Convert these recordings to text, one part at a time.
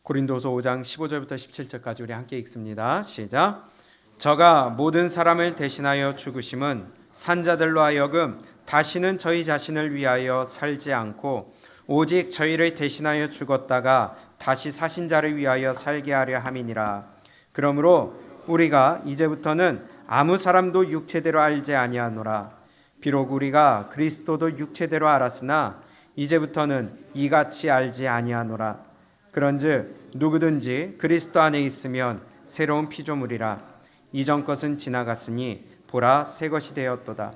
고린도서 5장 15절부터 17절까지 우리 함께 읽습니다. 시작. 저가 모든 사람을 대신하여 죽으심은 산자들로 하여금 다시는 저희 자신을 위하여 살지 않고 오직 저희를 대신하여 죽었다가 다시 사신 자를 위하여 살게 하려 함이니라. 그러므로 우리가 이제부터는 아무 사람도 육체대로 알지 아니하노라. 비록 우리가 그리스도도 육체대로 알았으나 이제부터는 이같이 알지 아니하노라. 그런즉 누구든지 그리스도 안에 있으면 새로운 피조물이라. 이전 것은 지나갔으니 보라 새 것이 되었도다.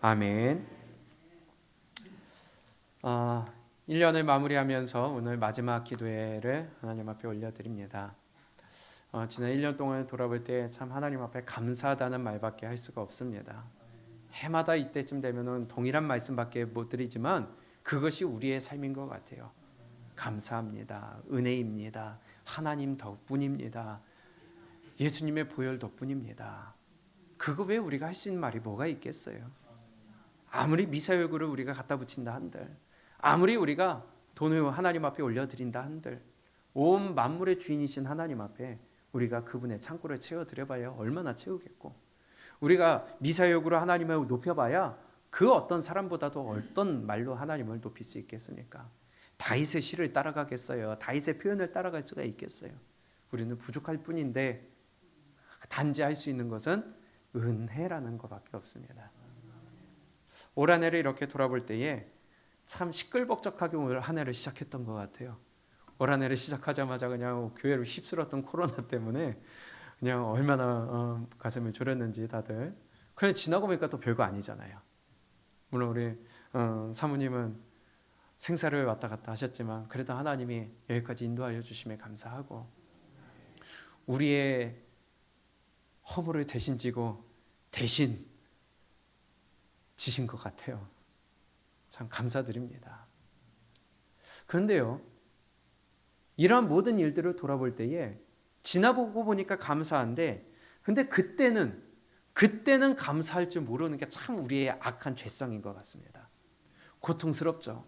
아멘. 1년을 마무리하면서 오늘 마지막 기도회를 하나님 앞에 올려드립니다. 지난 1년 동안 돌아볼 때 참 하나님 앞에 감사하다는 말밖에 할 수가 없습니다. 해마다 이때쯤 되면은 동일한 말씀밖에 못 드리지만 그것이 우리의 삶인 것 같아요. 감사합니다. 은혜입니다. 하나님 덕분입니다. 예수님의 보혈 덕분입니다. 그거 외에 우리가 할 수 있는 말이 뭐가 있겠어요? 아무리 미사여구를 우리가 갖다 붙인다 한들, 아무리 우리가 돈을 하나님 앞에 올려드린다 한들, 온 만물의 주인이신 하나님 앞에 우리가 그분의 창고를 채워드려봐야 얼마나 채우겠고, 우리가 미사여구로 하나님을 높여봐야 그 어떤 사람보다도 어떤 말로 하나님을 높일 수 있겠습니까? 다윗의 시를 따라가겠어요? 다윗의 표현을 따라갈 수가 있겠어요? 우리는 부족할 뿐인데 단지 할 수 있는 것은 은혜라는 것밖에 없습니다. 올 한 해를 이렇게 돌아볼 때에 참 시끌벅적하게 올 한 해를 시작했던 것 같아요. 올 한 해를 시작하자마자 그냥 교회를 휩쓸었던 코로나 때문에 그냥 얼마나 가슴을 졸였는지 다들. 그냥 지나고 보니까 또 별거 아니잖아요. 물론 우리 사모님은 생사를 왔다 갔다 하셨지만 그래도 하나님이 여기까지 인도하여 주심에 감사하고 우리의 허물을 대신 지고 대신 지신 것 같아요. 참 감사드립니다. 그런데요, 이러한 모든 일들을 돌아볼 때에 지나보고 보니까 감사한데, 근데 그때는 감사할 줄 모르는 게 참 우리의 악한 죄성인 것 같습니다. 고통스럽죠.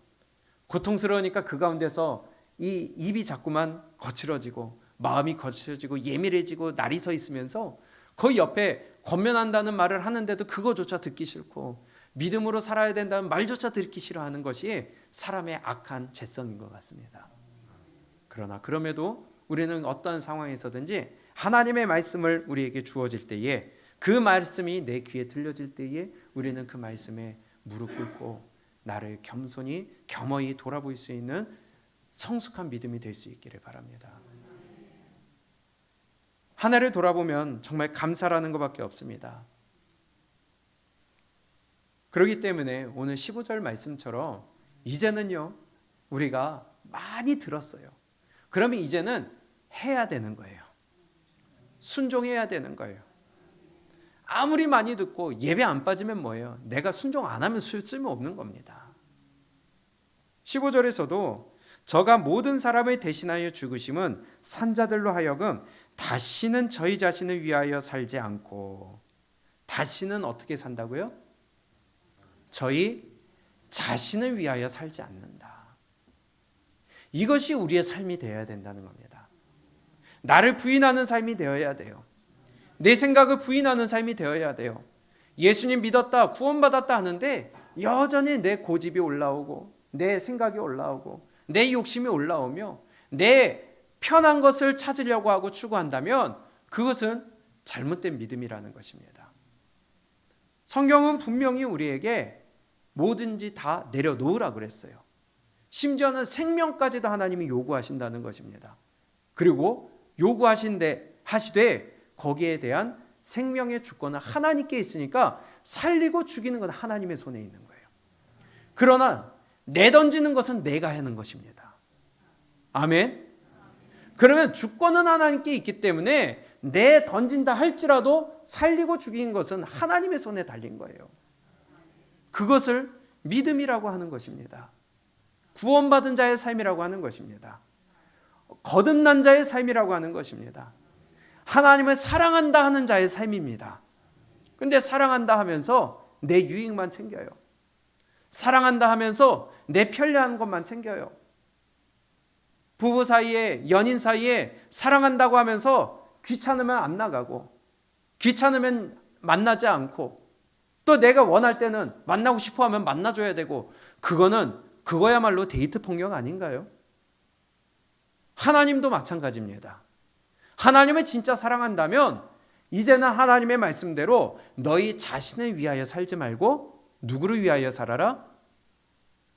고통스러우니까 그 가운데서 이 입이 자꾸만 거칠어지고 마음이 거칠어지고 예민해지고 날이 서 있으면서 그 옆에 권면한다는 말을 하는데도 그거조차 듣기 싫고 믿음으로 살아야 된다는 말조차 듣기 싫어하는 것이 사람의 악한 죄성인 것 같습니다. 그러나 그럼에도 우리는 어떤 상황에서든지 하나님의 말씀을 우리에게 주어질 때에 그 말씀이 내 귀에 들려질 때에 우리는 그 말씀에 무릎 꿇고 나를 겸허히 돌아볼 수 있는 성숙한 믿음이 될 수 있기를 바랍니다. 한 해를 돌아보면 정말 감사라는 것밖에 없습니다. 그렇기 때문에 오늘 15절 말씀처럼 이제는요, 우리가 많이 들었어요. 그러면 이제는 해야 되는 거예요. 순종해야 되는 거예요. 아무리 많이 듣고 예배 안 빠지면 뭐예요? 내가 순종 안 하면 쓸모없는 겁니다. 15절에서도 저가 모든 사람을 대신하여 죽으심은 산자들로 하여금 다시는 저희 자신을 위하여 살지 않고, 다시는 어떻게 산다고요? 저희 자신을 위하여 살지 않는다. 이것이 우리의 삶이 되어야 된다는 겁니다. 나를 부인하는 삶이 되어야 돼요. 내 생각을 부인하는 삶이 되어야 돼요. 예수님 믿었다, 구원받았다 하는데 여전히 내 고집이 올라오고 내 생각이 올라오고 내 욕심이 올라오며 내 편한 것을 찾으려고 하고 추구한다면 그것은 잘못된 믿음이라는 것입니다. 성경은 분명히 우리에게 뭐든지 다 내려놓으라 그랬어요. 심지어는 생명까지도 하나님이 요구하신다는 것입니다. 그리고 하시되 거기에 대한 생명의 주권은 하나님께 있으니까 살리고 죽이는 건 하나님의 손에 있는 거예요. 그러나 내던지는 것은 내가 하는 것입니다. 아멘. 그러면 주권은 하나님께 있기 때문에 내 던진다 할지라도 살리고 죽이는 것은 하나님의 손에 달린 거예요. 그것을 믿음이라고 하는 것입니다. 구원받은 자의 삶이라고 하는 것입니다. 거듭난 자의 삶이라고 하는 것입니다. 하나님을 사랑한다 하는 자의 삶입니다. 근데 사랑한다 하면서 내 유익만 챙겨요. 사랑한다 하면서 내 편리한 것만 챙겨요. 부부 사이에, 연인 사이에 사랑한다고 하면서 귀찮으면 안 나가고, 귀찮으면 만나지 않고, 또 내가 원할 때는 만나고 싶어 하면 만나줘야 되고, 그거야말로 데이트 폭력 아닌가요? 하나님도 마찬가지입니다. 하나님을 진짜 사랑한다면 이제는 하나님의 말씀대로 너희 자신을 위하여 살지 말고 누구를 위하여 살아라?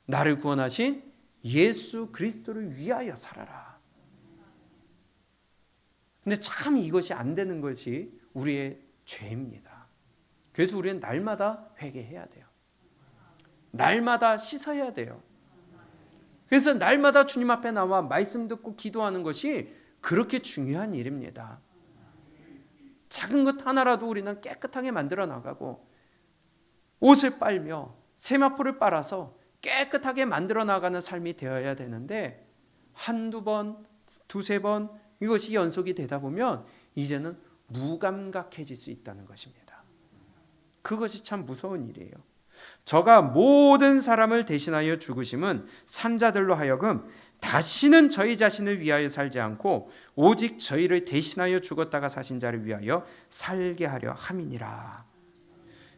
나를 구원하신 예수 그리스도를 위하여 살아라. 근데 참 이것이 안 되는 것이 우리의 죄입니다. 그래서 우리는 날마다 회개해야 돼요. 날마다 씻어야 돼요. 그래서 날마다 주님 앞에 나와 말씀 듣고 기도하는 것이 그렇게 중요한 일입니다. 작은 것 하나라도 우리는 깨끗하게 만들어 나가고, 옷을 빨며 세마포를 빨아서 깨끗하게 만들어 나가는 삶이 되어야 되는데, 한두 번, 두세 번 이것이 연속이 되다 보면 이제는 무감각해질 수 있다는 것입니다. 그것이 참 무서운 일이에요. 저가 모든 사람을 대신하여 죽으심은 산자들로 하여금 다시는 저희 자신을 위하여 살지 않고 오직 저희를 대신하여 죽었다가 사신 자를 위하여 살게 하려 함이니라.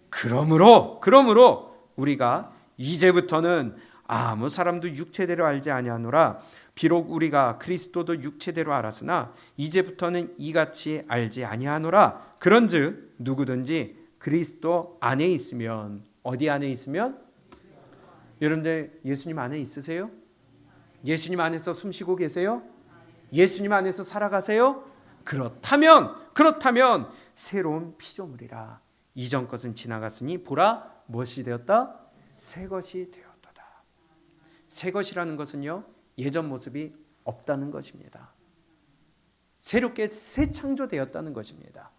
그러므로 우리가 이제부터는 아무 사람도 육체대로 알지 아니하노라. 비록 우리가 그리스도도 육체대로 알았으나 이제부터는 이같이 알지 아니하노라. 그런즉 누구든지 그리스도 안에 있으면, 어디 안에 있으면? 여러분들 예수님 안에 있으세요? 예수님 안에서 숨쉬고 계세요? 예수님 안에서 살아가세요? 그렇다면 새로운 피조물이라. 이전 것은 지나갔으니 보라 무엇이 되었다? 새 것이 되었도다. 새 것이라는 것은요, 예전 모습이 없다는 것입니다. 새롭게 새 창조되었다는 것입니다.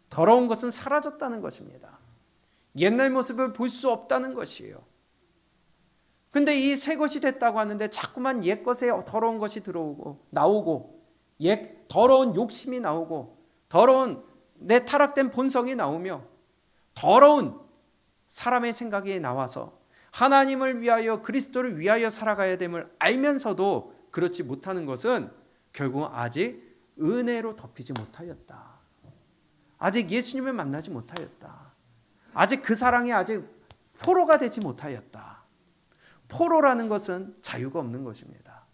더러운 것은 사라졌다는 것입니다. 옛날 모습을 볼 수 없다는 것이에요. 근데 이 새 것이 됐다고 하는데 자꾸만 옛 것에 더러운 것이 나오고 옛 더러운 욕심이 나오고 더러운 내 타락된 본성이 나오며 더러운 사람의 생각이 나와서 하나님을 위하여 그리스도를 위하여 살아가야 됨을 알면서도 그렇지 못하는 것은 결국 아직 은혜로 덮이지 못하였다. 아직 예수님을 만나지 못하였다. 아직 그 사랑이 아직 포로가 되지 못하였다. 포로라는 것은 자유가 없는 것입니다.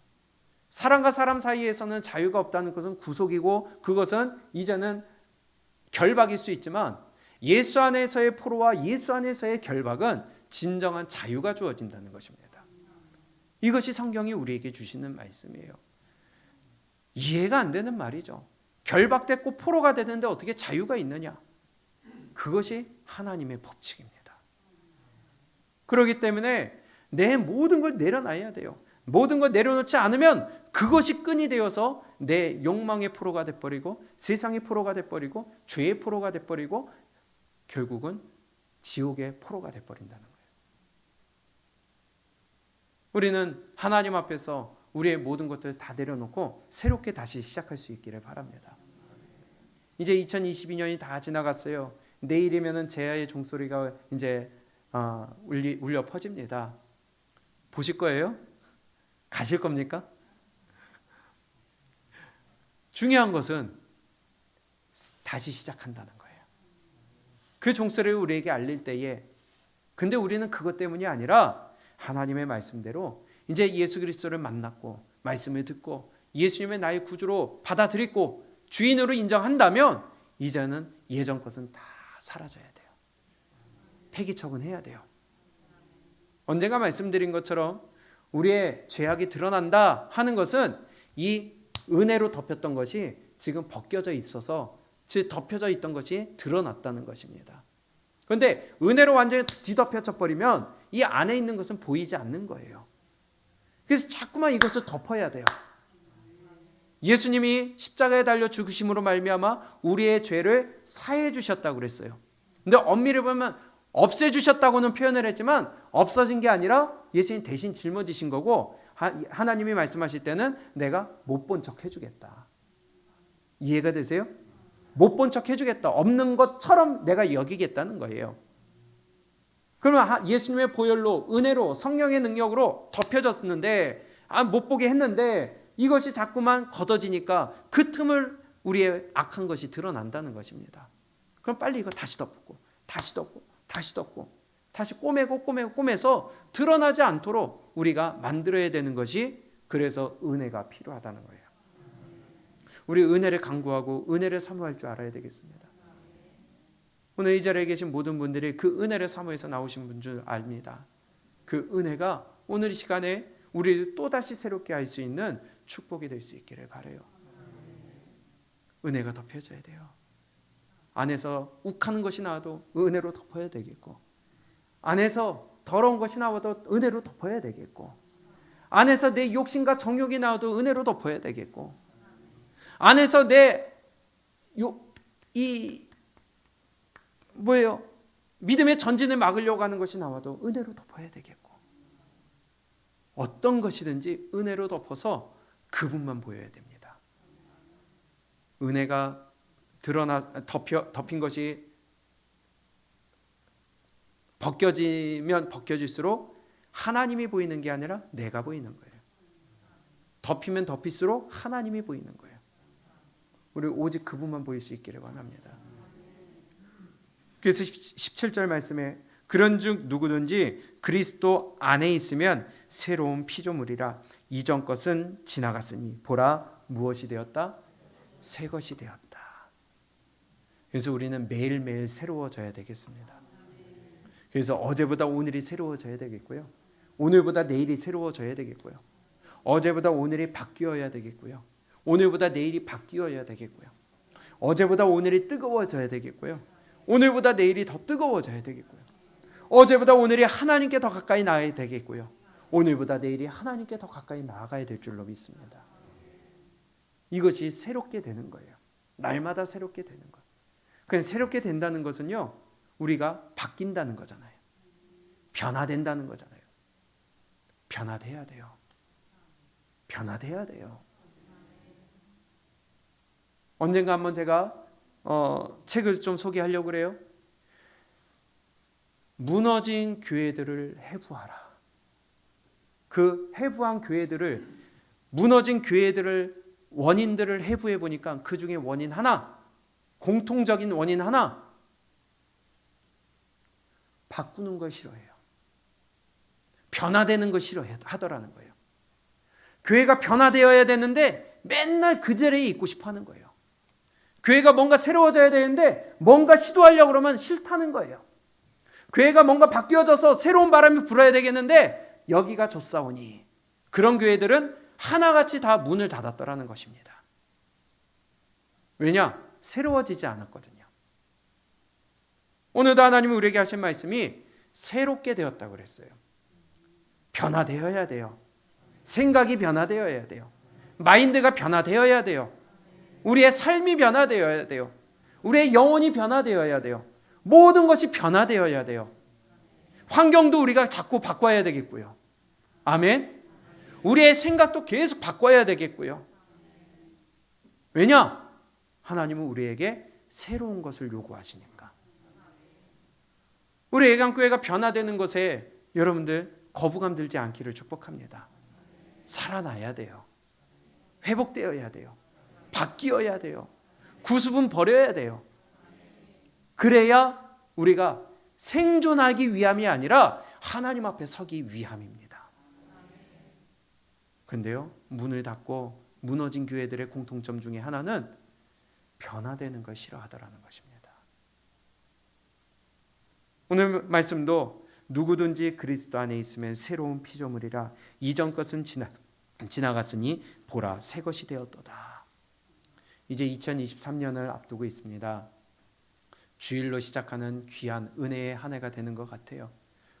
사람과 사람 사이에서는 자유가 없다는 것은 구속이고 그것은 이제는 결박일 수 있지만 예수 안에서의 포로와 예수 안에서의 결박은 진정한 자유가 주어진다는 것입니다. 이것이 성경이 우리에게 주시는 말씀이에요. 이해가 안 되는 말이죠. 결박됐고 포로가 되는데 어떻게 자유가 있느냐? 그것이 하나님의 법칙입니다. 그렇기 때문에 내 모든 걸 내려놔야 돼요. 모든 걸 내려놓지 않으면 그것이 끈이 되어서 내 욕망의 포로가 돼버리고 세상의 포로가 돼버리고 죄의 포로가 돼버리고 결국은 지옥의 포로가 돼버린다는 거예요. 우리는 하나님 앞에서 우리의 모든 것들을 다 내려놓고 새롭게 다시 시작할 수 있기를 바랍니다. 이제 2022년이 다 지나갔어요. 내일이면은 제야의 종소리가 이제 울려 퍼집니다. 보실 거예요? 가실 겁니까? 중요한 것은 다시 시작한다는 거예요. 그 종소리를 우리에게 알릴 때에 근데 우리는 그것 때문이 아니라 하나님의 말씀대로 이제 예수 그리스도를 만났고 말씀을 듣고 예수님의 나의 구주로 받아들이고 주인으로 인정한다면 이제는 예전 것은 다 사라져야 돼요. 폐기처분해야 돼요. 언젠가 말씀드린 것처럼 우리의 죄악이 드러난다 하는 것은 이 은혜로 덮였던 것이 지금 벗겨져 있어서 즉 덮여져 있던 것이 드러났다는 것입니다. 그런데 은혜로 완전히 뒤덮여져 버리면 이 안에 있는 것은 보이지 않는 거예요. 그래서 자꾸만 이것을 덮어야 돼요. 예수님이 십자가에 달려 죽으심으로 말미암아 우리의 죄를 사해 주셨다고 그랬어요. 근데 엄밀히 보면 없애주셨다고는 표현을 했지만 없어진 게 아니라 예수님 대신 짊어지신 거고 하나님이 말씀하실 때는 내가 못 본 척 해주겠다. 이해가 되세요? 못 본 척 해주겠다. 없는 것처럼 내가 여기겠다는 거예요. 그러면 예수님의 보혈로 은혜로 성령의 능력으로 덮여졌는데 못 보게 했는데 이것이 자꾸만 걷어지니까 그 틈을 우리의 악한 것이 드러난다는 것입니다. 그럼 빨리 이거 다시 덮고 다시 덮고 다시 덮고 다시 꼬매서 드러나지 않도록 우리가 만들어야 되는 것이, 그래서 은혜가 필요하다는 거예요. 우리 은혜를 간구하고 은혜를 사모할 줄 알아야 되겠습니다. 오늘 이 자리에 계신 모든 분들이 그 은혜를 사모해서 나오신 분 줄 압니다. 그 은혜가 오늘 이 시간에 우리를 또다시 새롭게 할 수 있는 축복이 될 수 있기를 바라요. 은혜가 덮여져야 돼요. 안에서 욱하는 것이 나와도 은혜로 덮어야 되겠고, 안에서 더러운 것이 나와도 은혜로 덮어야 되겠고, 안에서 내 욕심과 정욕이 나와도 은혜로 덮어야 되겠고, 안에서 믿음의 전진을 막으려고 하는 것이 나와도 은혜로 덮어야 되겠고, 어떤 것이든지 은혜로 덮어서 그분만 보여야 됩니다. 은혜가 덮인 것이 벗겨지면 벗겨질수록 하나님이 보이는 게 아니라 내가 보이는 거예요. 덮이면 덮일수록 하나님이 보이는 거예요. 우리 오직 그분만 보일 수 있기를 원합니다. 그래서 17절 말씀에 그런즉 누구든지 그리스도 안에 있으면 새로운 피조물이라 이전 것은 지나갔으니 보라 무엇이 되었다? 새 것이 되었다. 그래서 우리는 매일매일 새로워져야 되겠습니다. 그래서 어제보다 오늘이 새로워져야 되겠고요. 오늘보다 내일이 새로워져야 되겠고요. 어제보다 오늘이 바뀌어야 되겠고요. 오늘보다 내일이 바뀌어야 되겠고요. 어제보다 오늘이 뜨거워져야 되겠고요. 오늘보다 내일이 더 뜨거워져야 되겠고요. 어제보다 오늘이 하나님께 더 가까이 나아야 되겠고요. 오늘보다 내일이 하나님께 더 가까이 나아가야 될 줄로 믿습니다. 이것이 새롭게 되는 거예요. 날마다 새롭게 되는 거예요. 그냥 새롭게 된다는 것은요, 우리가 바뀐다는 거잖아요. 변화된다는 거잖아요. 변화돼야 돼요. 변화돼야 돼요. 언젠가 한번 제가 책을 좀 소개하려고 그래요. 무너진 교회들을 해부하라. 그 해부한 교회들을, 무너진 교회들을 원인들을 해부해 보니까 그 중에 원인 하나, 공통적인 원인 하나, 바꾸는 걸 싫어해요. 변화되는 걸 싫어하더라는 거예요. 교회가 변화되어야 되는데 맨날 그 자리에 있고 싶어 하는 거예요. 교회가 뭔가 새로워져야 되는데 뭔가 시도하려고 그러면 싫다는 거예요. 교회가 뭔가 바뀌어져서 새로운 바람이 불어야 되겠는데 여기가 좋사오니, 그런 교회들은 하나같이 다 문을 닫았더라는 것입니다. 왜냐? 새로워지지 않았거든요. 오늘도 하나님이 우리에게 하신 말씀이 새롭게 되었다고 그랬어요. 변화되어야 돼요. 생각이 변화되어야 돼요. 마인드가 변화되어야 돼요. 우리의 삶이 변화되어야 돼요. 우리의 영혼이 변화되어야 돼요. 모든 것이 변화되어야 돼요. 환경도 우리가 자꾸 바꿔야 되겠고요. 아멘. 우리의 생각도 계속 바꿔야 되겠고요. 왜냐? 하나님은 우리에게 새로운 것을 요구하시니까. 우리 예강교회가 변화되는 것에 여러분들 거부감 들지 않기를 축복합니다. 살아나야 돼요. 회복되어야 돼요. 바뀌어야 돼요. 구습은 버려야 돼요. 그래야 우리가 생존하기 위함이 아니라 하나님 앞에 서기 위함입니다. 그런데요, 문을 닫고 무너진 교회들의 공통점 중에 하나는 변화되는 걸 싫어하더라는 것입니다. 오늘 말씀도 누구든지 그리스도 안에 있으면 새로운 피조물이라 이전 것은 지나갔으니 보라 새 것이 되었도다. 이제 2023년을 앞두고 있습니다. 주일로 시작하는 귀한 은혜의 한 해가 되는 것 같아요.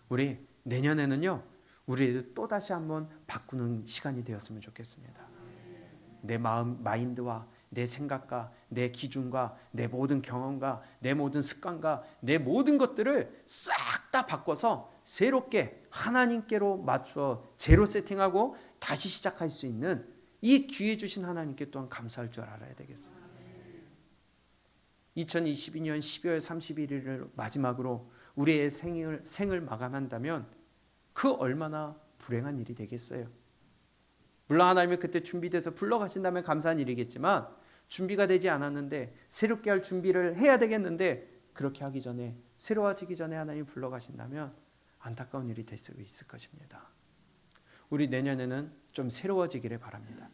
우리 내년에는요, 우리를 또다시 한번 바꾸는 시간이 되었으면 좋겠습니다. 내 마음, 마인드와 내 생각과 내 기준과 내 모든 경험과 내 모든 습관과 내 모든 것들을 싹 다 바꿔서 새롭게 하나님께로 맞추어 제로 세팅하고 다시 시작할 수 있는 이 기회 주신 하나님께 또한 감사할 줄 알아야 되겠습니다. 2022년 12월 31일을 마지막으로 우리의 생을, 마감한다면 그 얼마나 불행한 일이 되겠어요. 물론 하나님이 그때 준비돼서 불러가신다면 감사한 일이겠지만 준비가 되지 않았는데 새롭게 할 준비를 해야 되겠는데 그렇게 하기 전에 새로워지기 전에 하나님 불러가신다면 안타까운 일이 될 수 있을 것입니다. 우리 내년에는 좀 새로워지기를 바랍니다.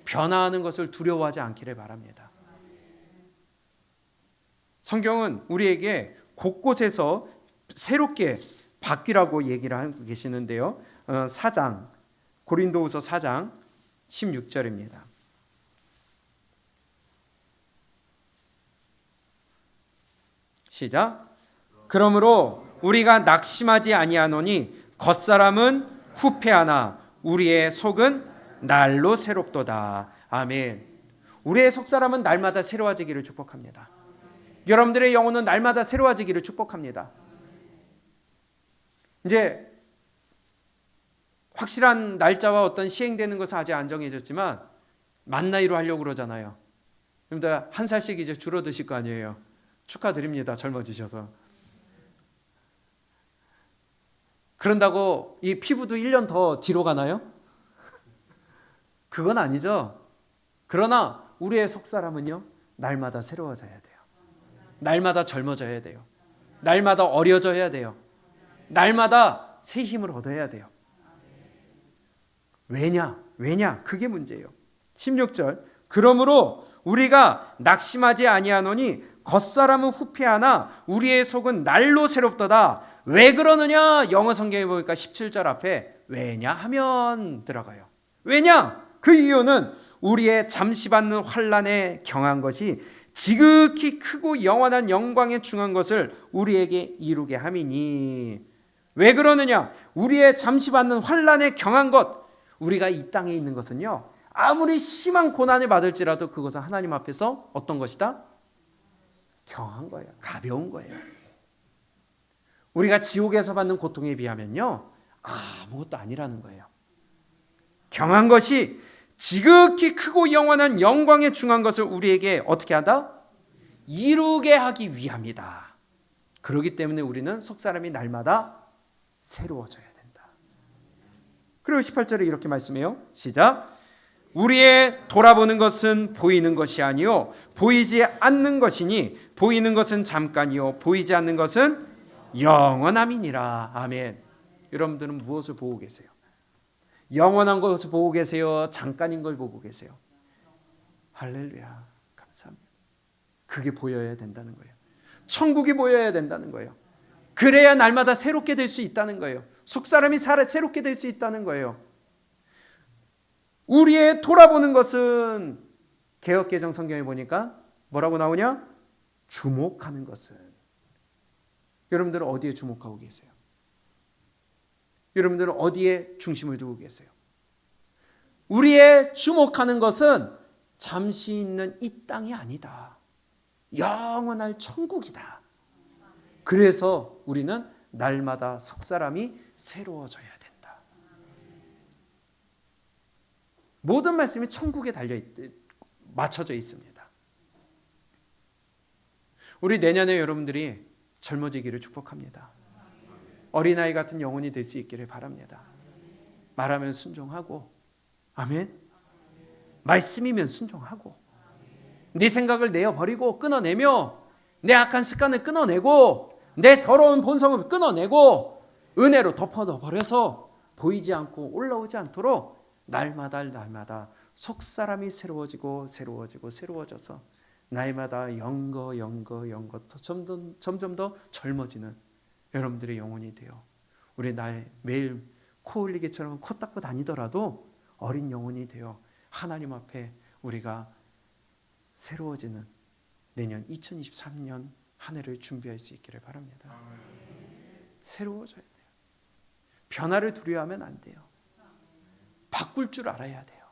변화하는 것을 두려워하지 않기를 바랍니다. 성경은 우리에게 곳곳에서 새롭게 바뀌라고 얘기를 하고 계시는데요. 4장 고린도후서 4장 16절입니다. 시작. 그러므로 우리가 낙심하지 아니하노니 겉사람은 후패하나 우리의 속은 날로 새롭도다. 아멘. 우리의 속사람은 날마다 새로워지기를 축복합니다. 여러분들의 영혼은 날마다 새로워지기를 축복합니다. 이제 확실한 날짜와 어떤 시행되는 것은 아직 안 정해졌지만 만 나이로 하려고 그러잖아요. 그러니까 한 살씩 이제 줄어드실 거 아니에요. 축하드립니다. 젊어지셔서. 그런다고 이 피부도 1년 더 뒤로 가나요? 그건 아니죠. 그러나 우리의 속사람은요, 날마다 새로워져야 돼요. 날마다 젊어져야 돼요. 날마다 어려져야 돼요. 날마다 새 힘을 얻어야 돼요. 왜냐? 그게 문제예요. 16절. 그러므로 우리가 낙심하지 아니하노니 겉사람은 후패하나 우리의 속은 날로 새롭도다. 왜 그러느냐? 영어 성경에 보니까 17절 앞에 왜냐하면 들어가요. 왜냐? 그 이유는 우리의 잠시 받는 환난에 경한 것이 지극히 크고 영원한 영광에 중한 것을 우리에게 이루게 함이니. 왜 그러느냐? 우리의 잠시 받는 환난에 경한 것, 우리가 이 땅에 있는 것은요, 아무리 심한 고난을 받을지라도 그것은 하나님 앞에서 어떤 것이다? 경한 거예요. 가벼운 거예요. 우리가 지옥에서 받는 고통에 비하면요, 아무것도 아니라는 거예요. 경한 것이 지극히 크고 영원한 영광에 중한 것을 우리에게 어떻게 하다? 이루게 하기 위함이다. 그렇기 때문에 우리는 속사람이 날마다 새로워져야 된다. 그리고 18절에 이렇게 말씀해요. 시작. 우리의 돌아보는 것은 보이는 것이 아니요 보이지 않는 것이니 보이는 것은 잠깐이요 보이지 않는 것은 영원함이니라. 아멘. 여러분들은 무엇을 보고 계세요? 영원한 것을 보고 계세요? 잠깐인 걸 보고 계세요? 할렐루야. 감사합니다. 그게 보여야 된다는 거예요. 천국이 보여야 된다는 거예요. 그래야 날마다 새롭게 될 수 있다는 거예요. 속사람이 새롭게 될 수 있다는 거예요. 우리의 돌아보는 것은 개역개정 성경에 보니까 뭐라고 나오냐? 주목하는 것은. 여러분들은 어디에 주목하고 계세요? 여러분들은 어디에 중심을 두고 계세요? 우리의 주목하는 것은 잠시 있는 이 땅이 아니다. 영원할 천국이다. 그래서 우리는 날마다 속사람이 새로워져야 된다. 모든 말씀이 천국에 맞춰져 있습니다. 우리 내년에 여러분들이 젊어지기를 축복합니다. 어린아이 같은 영혼이 될 수 있기를 바랍니다. 말하면 순종하고, 아멘. 말씀이면 순종하고, 네 생각을 내어버리고 끊어내며 내 악한 습관을 끊어내고 내 더러운 본성을 끊어내고 은혜로 덮어버려서 보이지 않고 올라오지 않도록 날마다 속사람이 새로워져서 날마다 영거 점점 더 젊어지는 여러분들의 영혼이 되어 우리 매일 코 흘리기처럼 코 닦고 다니더라도 어린 영혼이 되어 하나님 앞에 우리가 새로워지는 내년 2023년 한 해를 준비할 수 있기를 바랍니다. 새로워져야 돼요. 변화를 두려워하면 안 돼요. 바꿀 줄 알아야 돼요.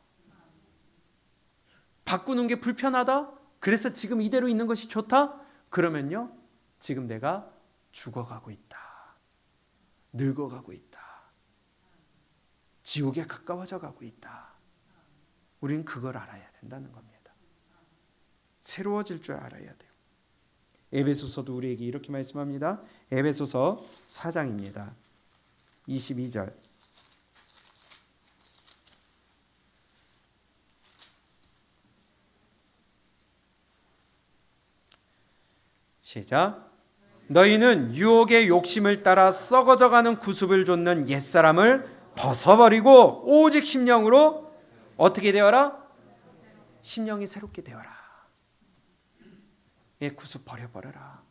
바꾸는 게 불편하다? 그래서 지금 이대로 있는 것이 좋다? 그러면요, 지금 내가 죽어가고 있다. 늙어가고 있다. 지옥에 가까워져 가고 있다. 우리는 그걸 알아야 된다는 겁니다. 새로워질 줄 알아야 돼요. 에베소서도 우리에게 이렇게 말씀합니다. 에베소서 4장입니다. 22절. 시작. 너희는 유혹의 욕심을 따라 썩어져가는 구습을 좇는 옛사람을 벗어버리고 오직 심령으로 어떻게 되어라? 심령이 새롭게 되어라. 예, 구습 버려버려라.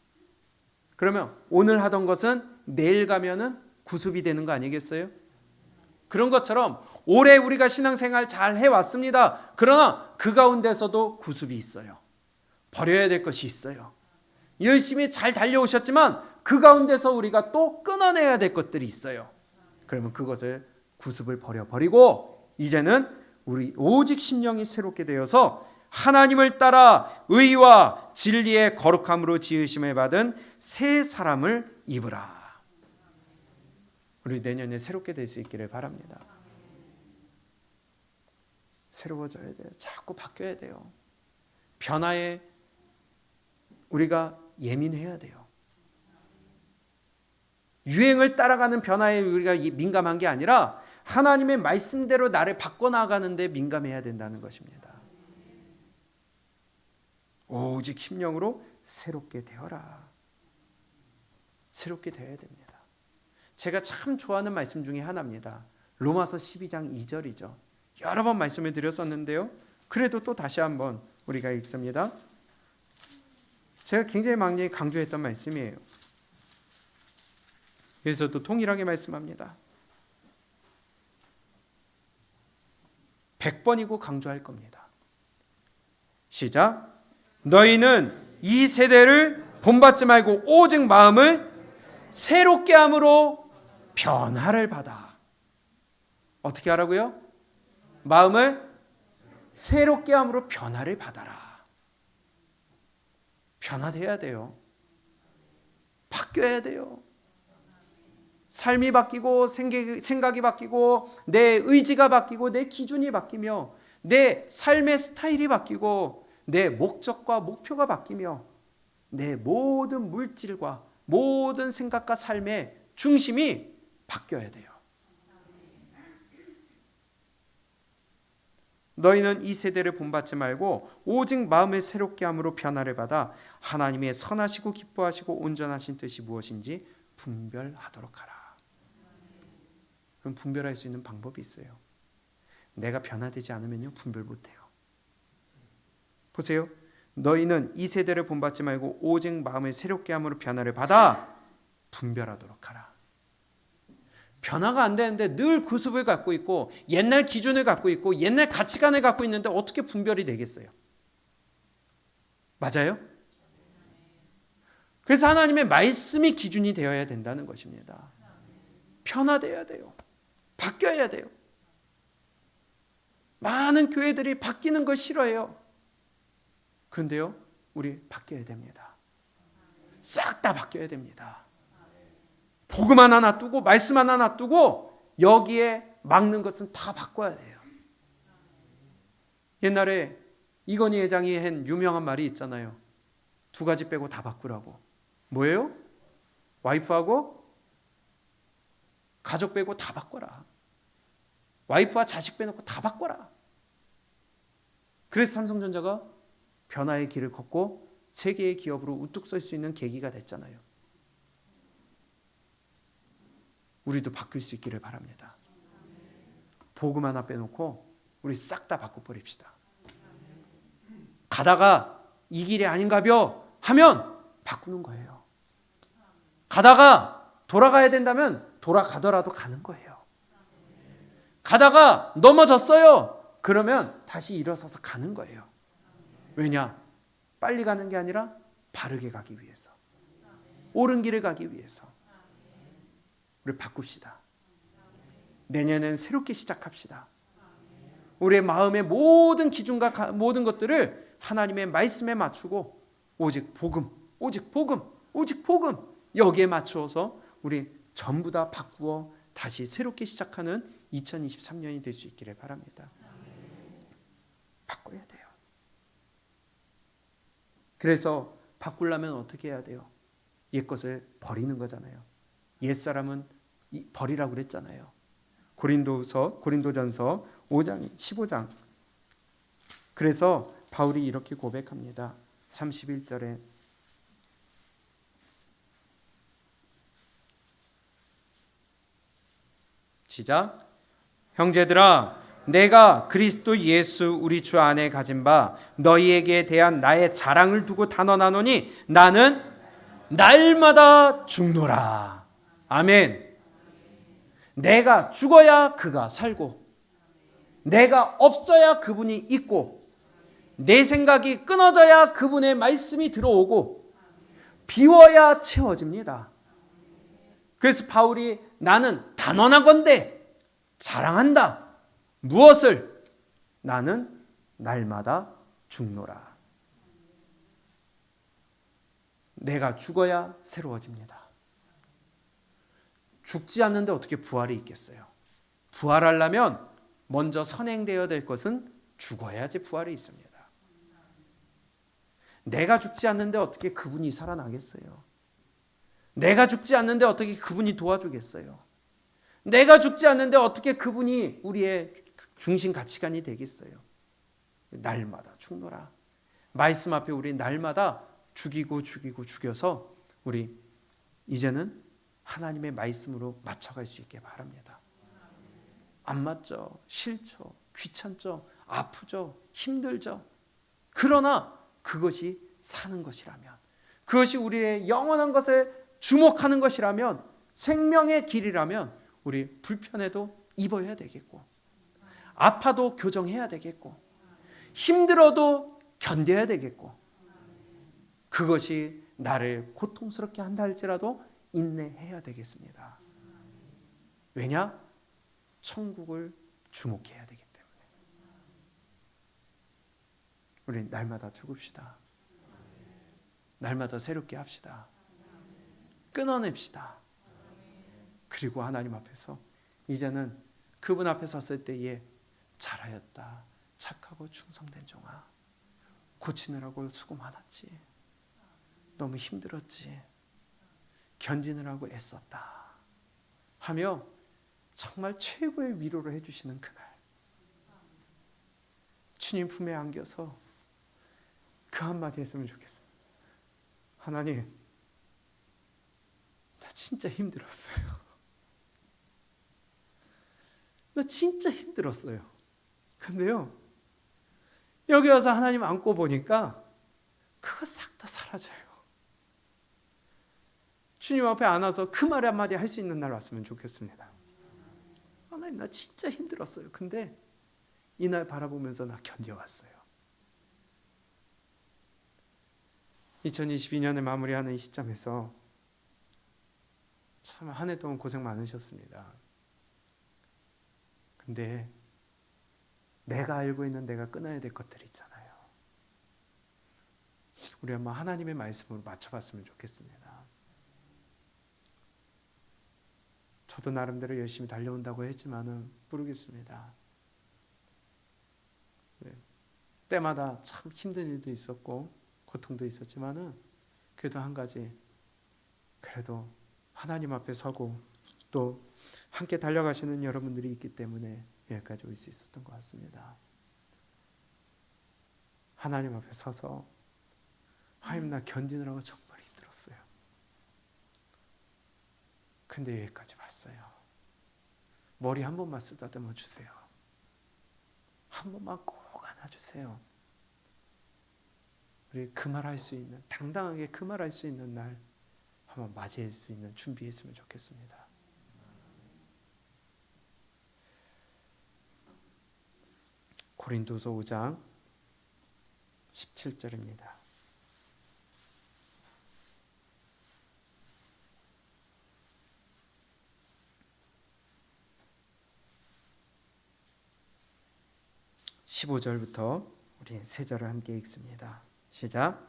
그러면 오늘 하던 것은 내일 가면은 구습이 되는 거 아니겠어요? 그런 것처럼 올해 우리가 신앙생활 잘 해왔습니다. 그러나 그 가운데서도 구습이 있어요. 버려야 될 것이 있어요. 열심히 잘 달려오셨지만 그 가운데서 우리가 또 끊어내야 될 것들이 있어요. 그러면 그것을 구습을 버려버리고 이제는 우리 오직 심령이 새롭게 되어서 하나님을 따라 의와 진리의 거룩함으로 지으심을 받은 새 사람을 입으라. 우리 내년에 새롭게 될 수 있기를 바랍니다. 새로워져야 돼요. 자꾸 바뀌어야 돼요. 변화에 우리가 예민해야 돼요. 유행을 따라가는 변화에 우리가 민감한 게 아니라 하나님의 말씀대로 나를 바꿔나가는 데 민감해야 된다는 것입니다. 오직 심령으로 새롭게 되어라. 새롭게 되어야 됩니다. 제가 참 좋아하는 말씀 중에 하나입니다. 로마서 12장 2절이죠. 여러 번 말씀을 드렸었는데요. 그래도 또 다시 한번 우리가 읽습니다. 제가 굉장히 많이 강조했던 말씀이에요. 그래서도 동일하게 말씀합니다. 100번이고 강조할 겁니다. 시작. 너희는 이 세대를 본받지 말고 오직 마음을 새롭게 함으로 변화를 받아. 어떻게 하라고요? 마음을 새롭게 함으로 변화를 받아라. 변화돼야 돼요. 바뀌어야 돼요. 삶이 바뀌고 생각이 바뀌고 내 의지가 바뀌고 내 기준이 바뀌며 내 삶의 스타일이 바뀌고 내 목적과 목표가 바뀌며 내 모든 물질과 모든 생각과 삶의 중심이 바뀌어야 돼요. 너희는 이 세대를 본받지 말고 오직 마음을 새롭게 함으로 변화를 받아 하나님의 선하시고 기뻐하시고 온전하신 뜻이 무엇인지 분별하도록 하라. 그럼 분별할 수 있는 방법이 있어요. 내가 변화되지 않으면요 분별 못해요. 보세요. 너희는 이 세대를 본받지 말고 오직 마음을 새롭게 함으로 변화를 받아 분별하도록 하라. 변화가 안 되는데 늘 구습을 갖고 있고 옛날 기준을 갖고 있고 옛날 가치관을 갖고 있는데 어떻게 분별이 되겠어요? 맞아요? 그래서 하나님의 말씀이 기준이 되어야 된다는 것입니다. 변화돼야 돼요. 바뀌어야 돼요. 많은 교회들이 바뀌는 걸 싫어해요. 그런데요, 우리 바뀌어야 됩니다. 싹 다 바뀌어야 됩니다. 복음 하나 놔두고 말씀 하나 놔두고 여기에 막는 것은 다 바꿔야 돼요. 옛날에 이건희 회장이 한 유명한 말이 있잖아요. 2가지 빼고 다 바꾸라고. 뭐예요? 와이프하고 가족 빼고 다 바꿔라. 와이프와 자식 빼놓고 다 바꿔라. 그래서 삼성전자가 변화의 길을 걷고 세계의 기업으로 우뚝 설 수 있는 계기가 됐잖아요. 우리도 바뀔 수 있기를 바랍니다. 복음 하나 빼놓고 우리 싹 다 바꿔버립시다. 가다가 이 길이 아닌가벼 하면 바꾸는 거예요. 가다가 돌아가야 된다면 돌아가더라도 가는 거예요. 가다가 넘어졌어요. 그러면 다시 일어서서 가는 거예요. 왜냐? 빨리 가는 게 아니라 바르게 가기 위해서. 옳은 길을 가기 위해서. 우리 바꿉시다. 내년엔 새롭게 시작합시다. 우리의 마음의 모든 기준과 모든 것들을 하나님의 말씀에 맞추고 오직 복음, 오직 복음, 오직 복음 여기에 맞추어서 우리 전부 다 바꾸어 다시 새롭게 시작하는 2023년이 될 수 있기를 바랍니다. 바꿔야 돼요. 그래서 바꾸려면 어떻게 해야 돼요? 옛것을 버리는 거잖아요. 옛사람은 버리라고 그랬잖아요. 고린도전서 5장 15장. 그래서 바울이 이렇게 고백합니다. 31절에 시작. 형제들아, 내가 그리스도 예수 우리 주 안에 가진 바 너희에게 대한 나의 자랑을 두고 단언하노니 나는 날마다 죽노라. 아멘. 내가 죽어야 그가 살고, 내가 없어야 그분이 있고, 내 생각이 끊어져야 그분의 말씀이 들어오고, 비워야 채워집니다. 그래서 바울이 나는 단언하건대 자랑한다. 무엇을? 나는 날마다 죽노라. 내가 죽어야 새로워집니다. 죽지 않는데 어떻게 부활이 있겠어요? 부활하려면 먼저 선행되어야 될 것은 죽어야지 부활이 있습니다. 내가 죽지 않는데 어떻게 그분이 살아나겠어요? 내가 죽지 않는데 어떻게 그분이 도와주겠어요? 내가 죽지 않는데 어떻게 그분이 우리의 중심 가치관이 되겠어요? 날마다 죽노라. 말씀 앞에 우리 날마다 죽이고 죽여서 우리 이제는 하나님의 말씀으로 맞춰갈 수 있게 바랍니다. 안 맞죠? 싫죠? 귀찮죠? 아프죠? 힘들죠? 그러나 그것이 사는 것이라면, 그것이 우리의 영원한 것을 주목하는 것이라면, 생명의 길이라면 우리 불편해도 입어야 되겠고, 아파도 교정해야 되겠고, 힘들어도 견뎌야 되겠고, 그것이 나를 고통스럽게 한다 할지라도 인내해야 되겠습니다. 왜냐? 천국을 주목해야 되기 때문에. 우리 날마다 죽읍시다. 날마다 새롭게 합시다. 끊어냅시다. 그리고 하나님 앞에서 이제는 그분 앞에 섰을 때에 잘하였다. 착하고 충성된 종아. 고치느라고 수고 많았지. 너무 힘들었지. 견디느라고 애썼다. 하며 정말 최고의 위로를 해주시는 그날, 주님 품에 안겨서 그 한마디 했으면 좋겠어요. 하나님, 나 진짜 힘들었어요. 나 진짜 힘들었어요. 근데요, 여기 와서 하나님 안고 보니까 그거 싹 다 사라져요. 주님 앞에 안아서 그 말 한마디 할 수 있는 날 왔으면 좋겠습니다. 하나님, 나 진짜 힘들었어요. 근데 이날 바라보면서 나 견뎌왔어요. 2022년을 마무리하는 이 시점에서 참 한 해 동안 고생 많으셨습니다. 근데 내가 알고 있는 내가 끊어야 될 것들이 있잖아요. 우리 한번 하나님의 말씀으로 맞춰봤으면 좋겠습니다. 저도 나름대로 열심히 달려온다고 했지만은 모르겠습니다. 때마다 참 힘든 일도 있었고 고통도 있었지만은 그래도 한 가지, 그래도 하나님 앞에 서고 또 함께 달려가시는 여러분들이 있기 때문에 여기까지 올 수 있었던 것 같습니다. 하나님 앞에 서서 하나님, 나 견디느라고 정말 힘들었어요. 근데 여기까지 왔어요. 머리 한 번만 쓰다듬어 주세요. 한 번만 꼭 안아주세요. 우리 그 말 할 수 있는, 당당하게 그 말 할 수 있는 날 한번 맞이할 수 있는 준비했으면 좋겠습니다. 고린도서 5장 17절입니다. (15절부터) 우리 세 절을 함께 읽습니다. 시작.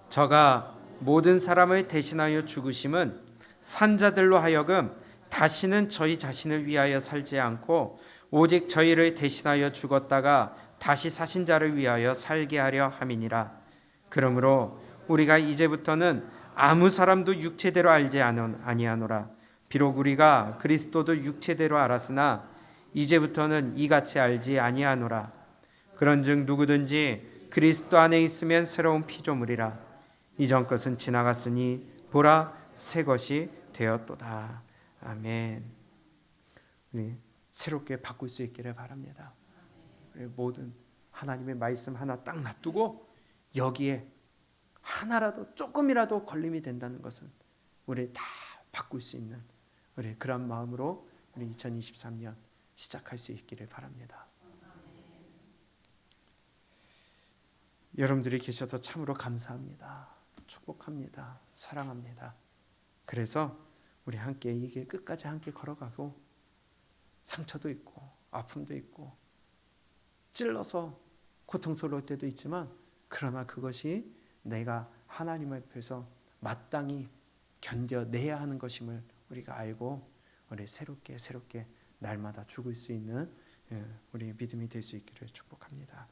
저가 모든 사람을 대신하여 죽으심은 산자들로 하여금 다시는 저희 자신을 위하여 살지 않고 오직 저희를 대신하여 죽었다가 다시 사신 자를 위하여 살게 하려 함이니라. 그러므로 우리가 이제부터는 아무 사람도 육체대로 알지 아니하노라. 비록 우리가 그리스도도 육체대로 알았으나 이제부터는 이같이 알지 아니하노라. 그런즉 누구든지 그리스도 안에 있으면 새로운 피조물이라. 이전 것은 지나갔으니 보라 새 것이 되었도다. 아멘. 우리 새롭게 바꿀 수 있기를 바랍니다. 우리 모든 하나님의 말씀 하나 딱 놔두고 여기에 하나라도 조금이라도 걸림이 된다는 것은 우리 다 바꿀 수 있는 우리 그런 마음으로 우리 2023년 시작할 수 있기를 바랍니다. 여러분들이 계셔서 참으로 감사합니다. 축복합니다. 사랑합니다. 그래서 우리 함께 이 길 끝까지 함께 걸어가고 상처도 있고 아픔도 있고 찔러서 고통스러울 때도 있지만 그러나 그것이 내가 하나님 앞에서 마땅히 견뎌내야 하는 것임을 우리가 알고 우리 새롭게 날마다 죽을 수 있는 우리 믿음이 될 수 있기를 축복합니다.